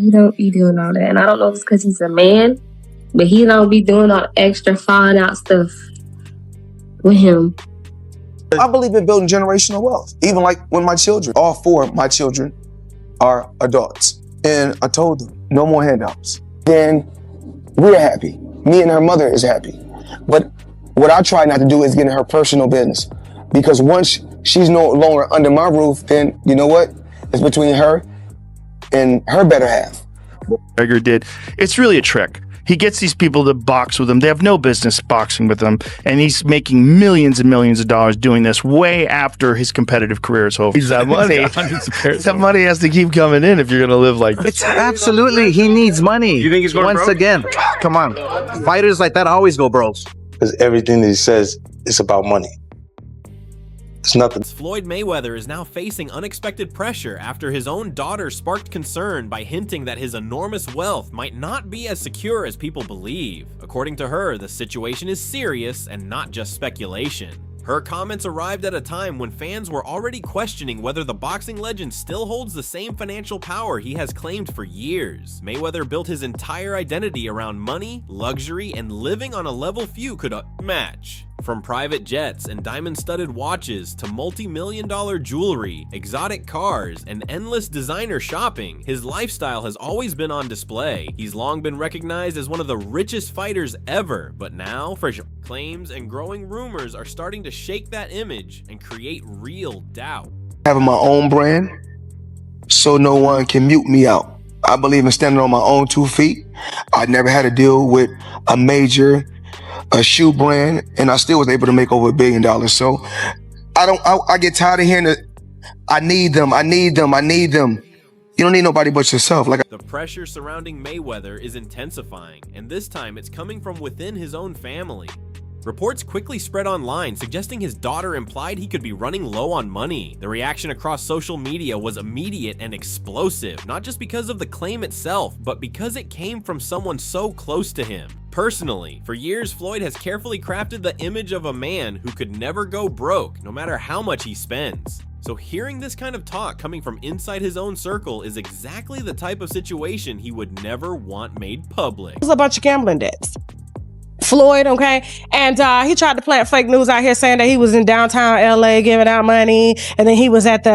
He don't be doing all that. And I don't know if it's because he's a man, but he don't be doing all the extra falling out stuff with him. I believe in building generational wealth. Even like when my children, all four of my children are adults. And I told them, no more handouts. Then we're happy. Me and her mother is happy. But what I try not to do is get in her personal business. Because once she's no longer under my roof, then you know what? It's between her and her better half. Gregor did. It's really a trick. He gets these people to box with him. They have no business boxing with him. And he's making millions and millions of dollars doing this way after his competitive career is over. That money, that money has to keep coming in if you're going to live like this. It's absolutely, he needs money. You think he's going once broke? Again, come on. Fighters like that always go broke. Because everything that he says is about money. It's nothing. Floyd Mayweather is now facing unexpected pressure after his own daughter sparked concern by hinting that his enormous wealth might not be as secure as people believe. According to her, the situation is serious and not just speculation. Her comments arrived at a time when fans were already questioning whether the boxing legend still holds the same financial power he has claimed for years. Mayweather built his entire identity around money, luxury, and living on a level few could match. From private jets and diamond-studded watches to multi-million-dollar jewelry, exotic cars, and endless designer shopping, his lifestyle has always been on display. He's long been recognized as one of the richest fighters ever, but now, fresh claims and growing rumors are starting to shake that image and create real doubt. Having my own brand, so no one can mute me out. I believe in standing on my own 2 feet. I never had to deal with a shoe brand, and I still was able to make over $1 billion. So I get tired of hearing that I need them. You don't need nobody but yourself. The pressure surrounding Mayweather is intensifying, and this time it's coming from within his own family. Reports quickly spread online suggesting his daughter implied he could be running low on money. The reaction across social media was immediate and explosive, not just because of the claim itself, but because it came from someone so close to him. Personally, for years, Floyd has carefully crafted the image of a man who could never go broke, no matter how much he spends. So hearing this kind of talk coming from inside his own circle is exactly the type of situation he would never want made public. It was a bunch of gambling debts. Floyd, okay? And he tried to plant fake news out here saying that he was in downtown LA giving out money, and then he was at the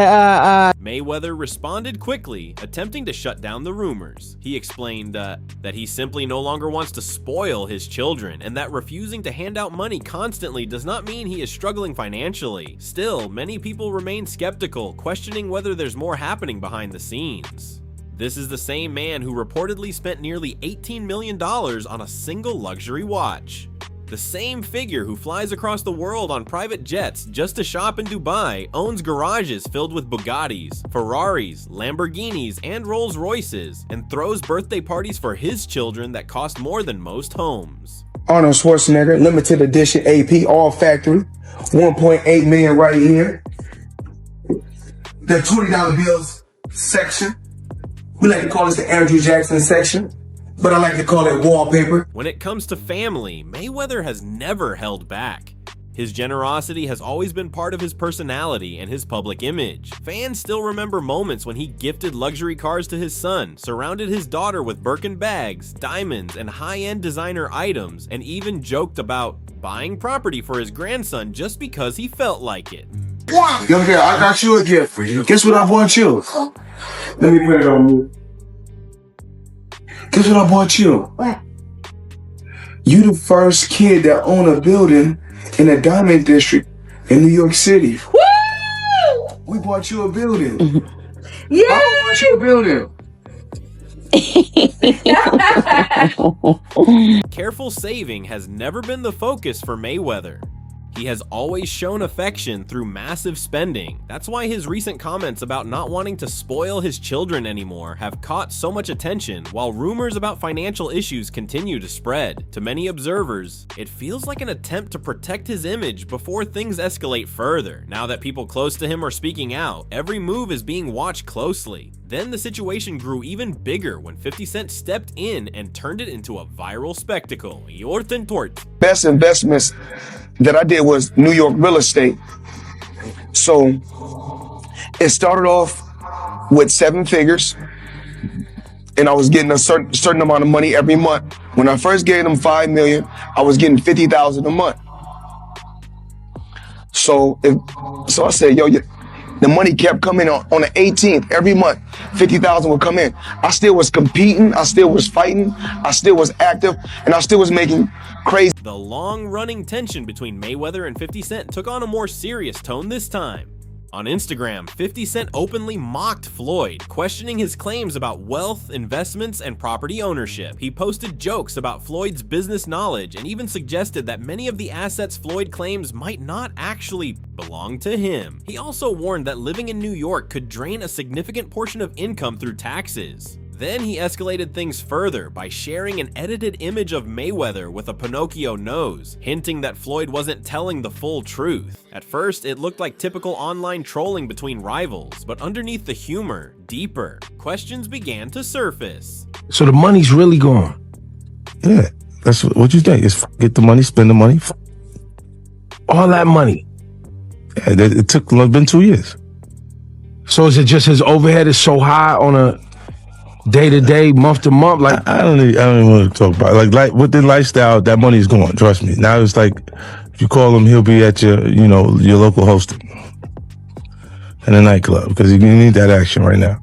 Mayweather responded quickly, attempting to shut down the rumors. He explained that he simply no longer wants to spoil his children, and that refusing to hand out money constantly does not mean he is struggling financially. Still, many people remain skeptical, questioning whether there's more happening behind the scenes. This is the same man who reportedly spent nearly $18 million on a single luxury watch. The same figure who flies across the world on private jets just to shop in Dubai owns garages filled with Bugattis, Ferraris, Lamborghinis, and Rolls Royces, and throws birthday parties for his children that cost more than most homes. Arnold Schwarzenegger, limited edition AP, all factory, 1.8 million right here. The $20 bills section. We like to call this the Andrew Jackson section, but I like to call it wallpaper. When it comes to family, Mayweather has never held back. His generosity has always been part of his personality and his public image. Fans still remember moments when he gifted luxury cars to his son, surrounded his daughter with Birkin bags, diamonds, and high-end designer items, and even joked about buying property for his grandson just because he felt like it. Young girl, I got you a gift for you. Guess what I bought you? Let me put it on you. Guess what I bought you? What? You the first kid that owned a building in a diamond district in New York City. Woo! We bought you a building. Yeah! I bought you a building. Careful saving has never been the focus for Mayweather. He has always shown affection through massive spending. That's why his recent comments about not wanting to spoil his children anymore have caught so much attention, while rumors about financial issues continue to spread. To many observers, it feels like an attempt to protect his image before things escalate further. Now that people close to him are speaking out, every move is being watched closely. Then the situation grew even bigger when 50 Cent stepped in and turned it into a viral spectacle. Best investments that I did was New York real estate. So it started off with 7 figures. and I was getting a certain amount of money every month. When I first gave them $5 million, I was getting $50,000 a month. So I said, yo, the money kept coming on the 18th every month. 50,000 would come in. I still was competing. I still was fighting. I still was active, and I still was making crazy. The long-running tension between Mayweather and 50 Cent took on a more serious tone this time. On Instagram, 50 Cent openly mocked Floyd, questioning his claims about wealth, investments, and property ownership. He posted jokes about Floyd's business knowledge and even suggested that many of the assets Floyd claims might not actually belong to him. He also warned that living in New York could drain a significant portion of income through taxes. Then he escalated things further by sharing an edited image of Mayweather with a Pinocchio nose, hinting that Floyd wasn't telling the full truth. At first, it looked like typical online trolling between rivals, but underneath the humor, deeper, questions began to surface. So the money's really gone? Yeah, that's what you think. Is get the money, spend the money. All that money? Yeah, it took been 2 years. So is it just his overhead is so high on a day-to-day, month-to-month? Like I don't even want to talk about it. Like with the lifestyle, that money's gone. Trust me. Now it's like if you call him, he'll be at your local host in a nightclub because you need that action right now.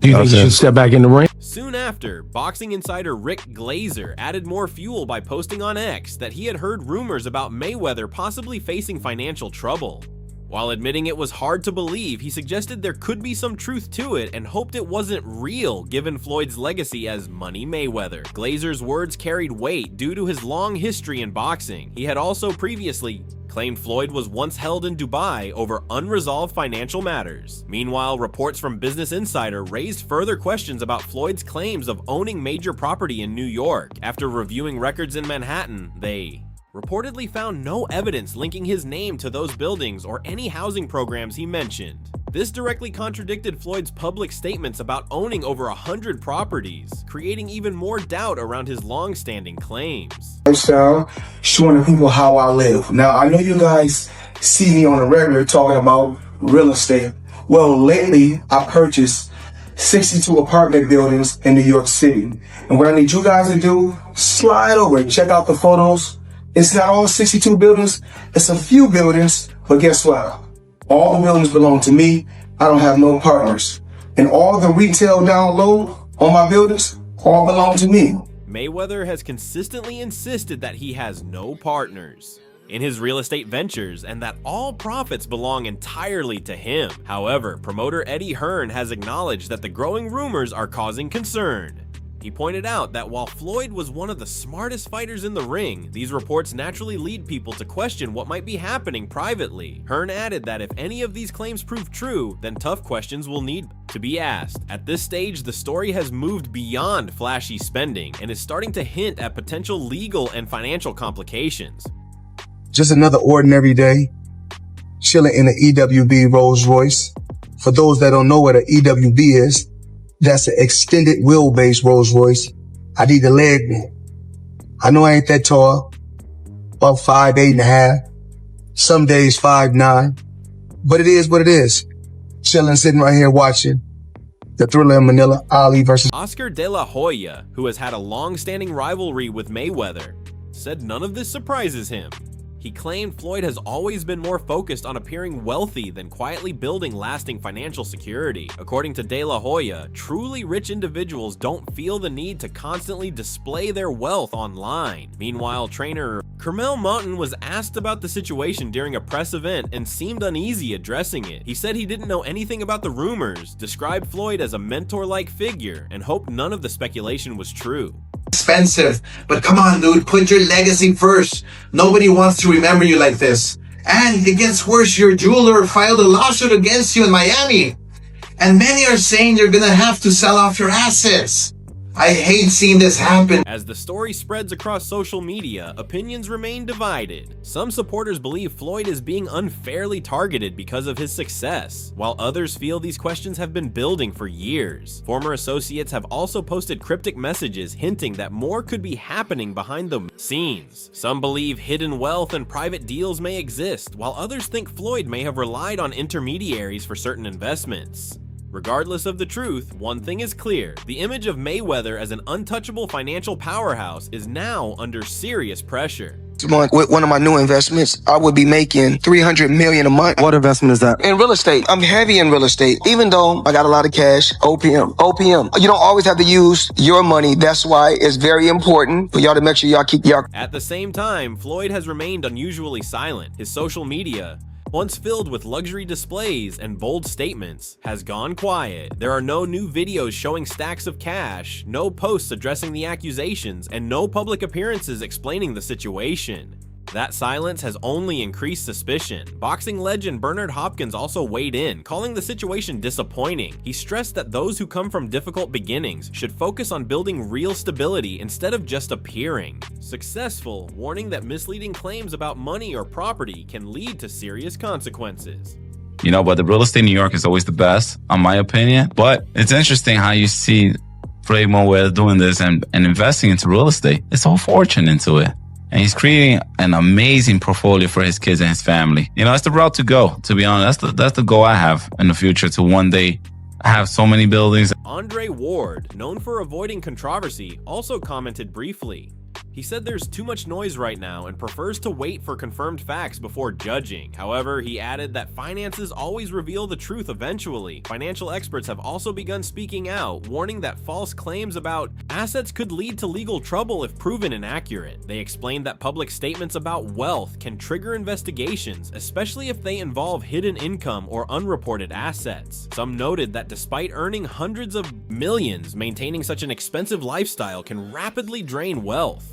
Do you think he should step back in the ring? Soon after, boxing insider Rick Glazer added more fuel by posting on X that he had heard rumors about Mayweather possibly facing financial trouble. While admitting it was hard to believe, he suggested there could be some truth to it and hoped it wasn't real given Floyd's legacy as Money Mayweather. Glazer's words carried weight due to his long history in boxing. He had also previously claimed Floyd was once held in Dubai over unresolved financial matters. Meanwhile, reports from Business Insider raised further questions about Floyd's claims of owning major property in New York. After reviewing records in Manhattan, they reportedly found no evidence linking his name to those buildings or any housing programs he mentioned. This directly contradicted Floyd's public statements about owning over 100 properties, creating even more doubt around his long-standing claims. Lifestyle, showing the people how I live. Now, I know you guys see me on a regular talking about real estate. Well, lately, I purchased 62 apartment buildings in New York City. And what I need you guys to do, slide over and check out the photos. It's not all 62 buildings, it's a few buildings, but guess what? All the buildings belong to me. I don't have no partners. And all the retail down low on my buildings all belong to me. Mayweather has consistently insisted that he has no partners in his real estate ventures and that all profits belong entirely to him. However, promoter Eddie Hearn has acknowledged that the growing rumors are causing concern. He pointed out that while Floyd was one of the smartest fighters in the ring, these reports naturally lead people to question what might be happening privately. Hearn added that if any of these claims prove true, then tough questions will need to be asked. At this stage, the story has moved beyond flashy spending and is starting to hint at potential legal and financial complications. Just another ordinary day, chilling in an EWB Rolls Royce. For those that don't know what an EWB is, that's an extended wheelbase Rolls Royce. I need a leg room. I know I ain't that tall, about 5'8.5", some days 5'9", but it is what it is. Chilling, sitting right here watching the Thriller in Manila, Ali versus Oscar De La Hoya, who has had a long-standing rivalry with Mayweather, said none of this surprises him. He claimed Floyd has always been more focused on appearing wealthy than quietly building lasting financial security. According to De La Hoya, truly rich individuals don't feel the need to constantly display their wealth online. Meanwhile, trainer Kermel Mountain was asked about the situation during a press event and seemed uneasy addressing it. He said he didn't know anything about the rumors, described Floyd as a mentor-like figure, and hoped none of the speculation was true. Expensive, but come on, dude, put your legacy first. Nobody wants to remember you like this. And it gets worse, your jeweler filed a lawsuit against you in Miami. And many are saying you're gonna have to sell off your assets. I hate seeing this happen. As the story spreads across social media, opinions remain divided. Some supporters believe Floyd is being unfairly targeted because of his success, while others feel these questions have been building for years. Former associates have also posted cryptic messages hinting that more could be happening behind the scenes. Some believe hidden wealth and private deals may exist, while others think Floyd may have relied on intermediaries for certain investments. Regardless of the truth, one thing is clear. The image of Mayweather as an untouchable financial powerhouse is now under serious pressure. With one of my new investments, I would be making $300 million a month. What investment is that? In real estate. I'm heavy in real estate. Even though I got a lot of cash, OPM. You don't always have to use your money. That's why it's very important for y'all to make sure y'all keep y'all. At the same time, Floyd has remained unusually silent. His social media, once filled with luxury displays and bold statements, has gone quiet. There are no new videos showing stacks of cash, no posts addressing the accusations, and no public appearances explaining the situation. That silence has only increased suspicion. Boxing legend Bernard Hopkins also weighed in, calling the situation disappointing. He stressed that those who come from difficult beginnings should focus on building real stability instead of just appearing successful, warning that misleading claims about money or property can lead to serious consequences. You know, but the real estate in New York is always the best, in my opinion. But it's interesting how you see Floyd Mayweather doing this and investing into real estate. It's all fortune into it. And he's creating an amazing portfolio for his kids and his family. You know, it's the route to go, to be honest. That's the goal I have in the future, to one day have so many buildings. Andre Ward, known for avoiding controversy, also commented briefly. He said there's too much noise right now and prefers to wait for confirmed facts before judging. However, he added that finances always reveal the truth eventually. Financial experts have also begun speaking out, warning that false claims about assets could lead to legal trouble if proven inaccurate. They explained that public statements about wealth can trigger investigations, especially if they involve hidden income or unreported assets. Some noted that despite earning hundreds of millions, maintaining such an expensive lifestyle can rapidly drain wealth.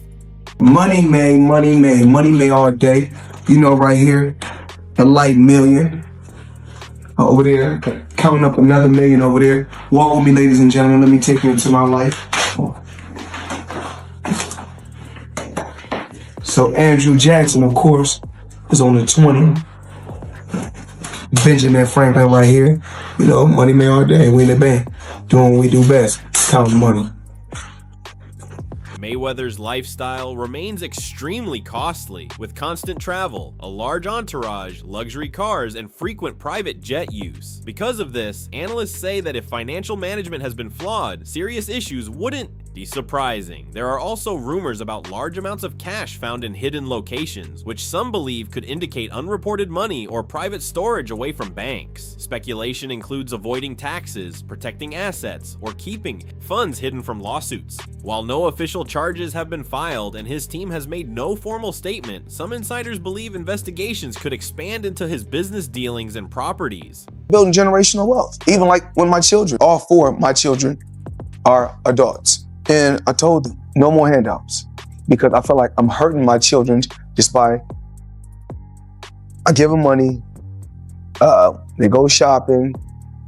Money made all day. You know, right here, a light million. Over there, counting up another million over there. Walk with me, ladies and gentlemen. Let me take you into my life. So Andrew Jackson, of course, is on the 20. Benjamin Franklin right here. You know, money made all day. We in the bank doing what we do best, counting money. Mayweather's lifestyle remains extremely costly, with constant travel, a large entourage, luxury cars, and frequent private jet use. Because of this, analysts say that if financial management has been flawed, serious issues wouldn't be surprising. There are also rumors about large amounts of cash found in hidden locations, which some believe could indicate unreported money or private storage away from banks. Speculation includes avoiding taxes, protecting assets, or keeping funds hidden from lawsuits. While no official charges have been filed and his team has made no formal statement, some insiders believe investigations could expand into his business dealings and properties. Building generational wealth. Even like when my children, all four of my children are adults. And I told them, no more handouts, because I feel like I'm hurting my children just by, I give them money, they go shopping,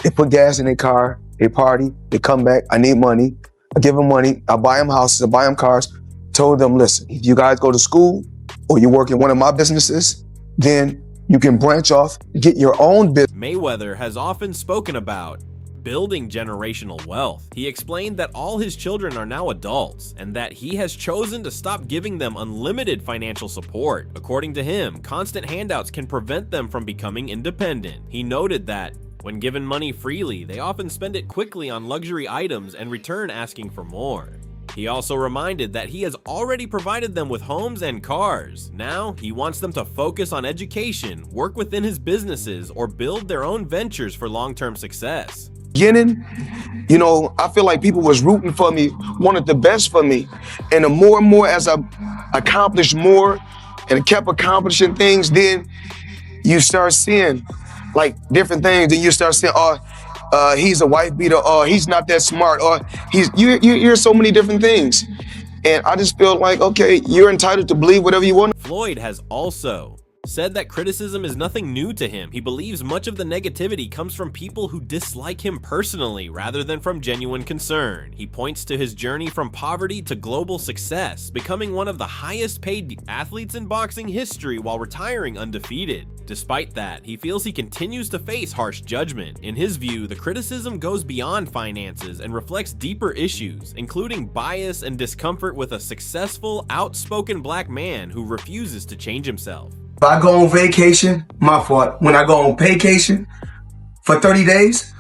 they put gas in their car, they party, they come back, I need money, I give them money, I buy them houses, I buy them cars. Told them, listen, if you guys go to school or you work in one of my businesses, then you can branch off, get your own business. Mayweather has often spoken about building generational wealth. He explained that all his children are now adults and that he has chosen to stop giving them unlimited financial support. According to him, constant handouts can prevent them from becoming independent. He noted that when given money freely, they often spend it quickly on luxury items and return asking for more. He also reminded that he has already provided them with homes and cars. Now, he wants them to focus on education, work within his businesses, or build their own ventures for long-term success. Beginning, you know, I feel like people was rooting for me, wanted the best for me. And the more and more as I accomplished more and kept accomplishing things, then you start seeing like different things. And you start saying, he's a wife beater, or he's not that smart, or you hear so many different things. And I just feel like, okay, you're entitled to believe whatever you want. Floyd has also said that criticism is nothing new to him. He believes much of the negativity comes from people who dislike him personally rather than from genuine concern. He points to his journey from poverty to global success, becoming one of the highest paid athletes in boxing history while retiring undefeated. Despite that, he feels he continues to face harsh judgment. In his view, the criticism goes beyond finances and reflects deeper issues, including bias and discomfort with a successful, outspoken black man who refuses to change himself. If I go on vacation, my fault. When I go on vacation for 30 days,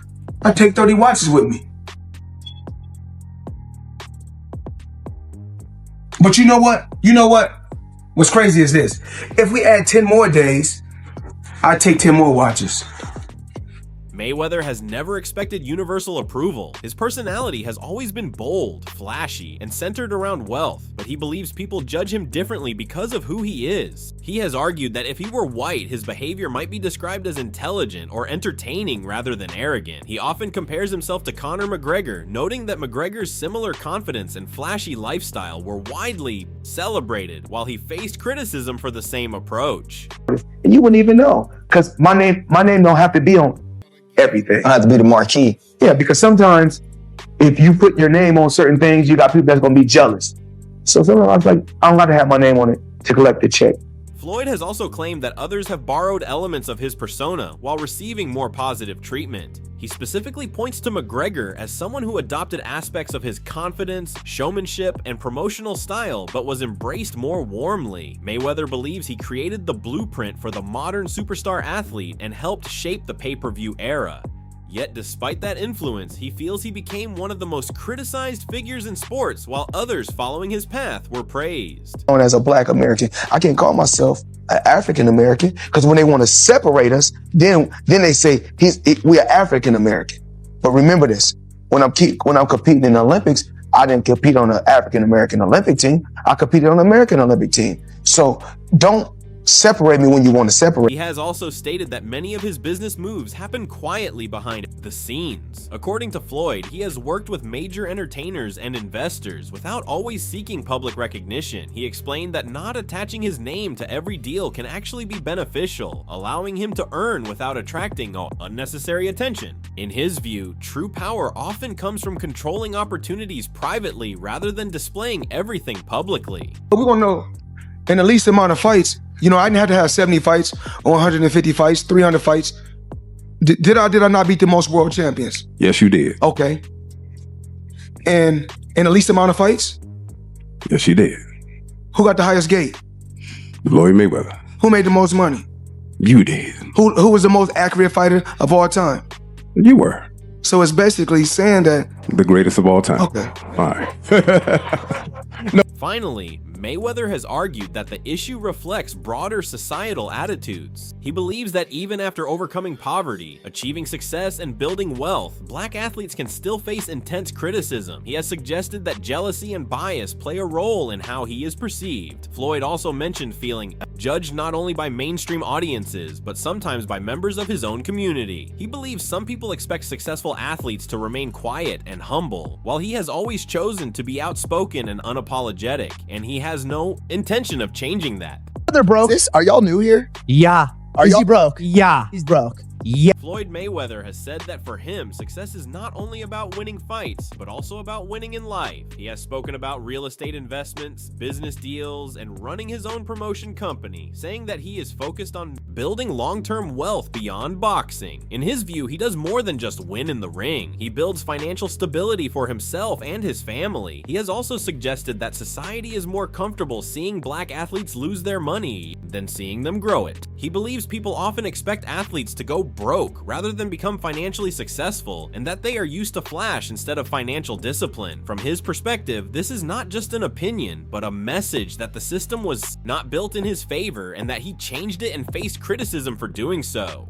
I take 30 watches with me. But you know what? What's crazy is this. If we add 10 more days, I'd take 10 more watches. Mayweather has never expected universal approval. His personality has always been bold, flashy, and centered around wealth, but he believes people judge him differently because of who he is. He has argued that if he were white, his behavior might be described as intelligent or entertaining rather than arrogant. He often compares himself to Conor McGregor, noting that McGregor's similar confidence and flashy lifestyle were widely celebrated, while he faced criticism for the same approach. And you wouldn't even know, because my name don't have to be on everything. I have to be the marquee. Yeah, because sometimes if you put your name on certain things, you got people that's gonna be jealous. So sometimes I was like, I don't gotta have my name on it to collect the check. Floyd has also claimed that others have borrowed elements of his persona while receiving more positive treatment. He specifically points to McGregor as someone who adopted aspects of his confidence, showmanship, and promotional style, but was embraced more warmly. Mayweather believes he created the blueprint for the modern superstar athlete and helped shape the pay-per-view era. Yet despite that influence, he feels he became one of the most criticized figures in sports, while others following his path were praised. As a Black American, I can't call myself an African American, because when they want to separate us, then they say we are African American. But remember this: when I'm competing in the Olympics, I didn't compete on the African American Olympic team. I competed on the American Olympic team. So don't separate me when you want to separate. He has also stated that many of his business moves happen quietly behind the scenes. According to Floyd, he has worked with major entertainers and investors without always seeking public recognition. He explained that not attaching his name to every deal can actually be beneficial, allowing him to earn without attracting unnecessary attention. In his view, true power often comes from controlling opportunities privately rather than displaying everything publicly. But we're gonna know in the least amount of fights. You know, I didn't have to have 70 fights or 150 fights, 300 fights. Did I not beat the most world champions? Yes, you did. Okay. And in the least amount of fights? Yes, you did. Who got the highest gate? Floyd Mayweather. Who made the most money? You did. Who was the most accurate fighter of all time? You were. So it's basically saying that... The greatest of all time. Okay. All right. No. Finally, Mayweather has argued that the issue reflects broader societal attitudes. He believes that even after overcoming poverty, achieving success, and building wealth, Black athletes can still face intense criticism. He has suggested that jealousy and bias play a role in how he is perceived. Floyd also mentioned feeling judged not only by mainstream audiences, but sometimes by members of his own community. He believes some people expect successful athletes to remain quiet and humble, while he has always chosen to be outspoken and unapologetic, and he has no intention of changing that. They're broke. Are y'all new here? Yeah. Is he broke? Yeah. He's broke. Yeah. Floyd Mayweather has said that for him, success is not only about winning fights, but also about winning in life. He has spoken about real estate investments, business deals, and running his own promotion company, saying that he is focused on building long-term wealth beyond boxing. In his view, he does more than just win in the ring. He builds financial stability for himself and his family. He has also suggested that society is more comfortable seeing Black athletes lose their money than seeing them grow it. He believes people often expect athletes to go broke rather than become financially successful, and that they are used to flash instead of financial discipline. From his perspective, this is not just an opinion, but a message that the system was not built in his favor and that he changed it and faced criticism for doing so.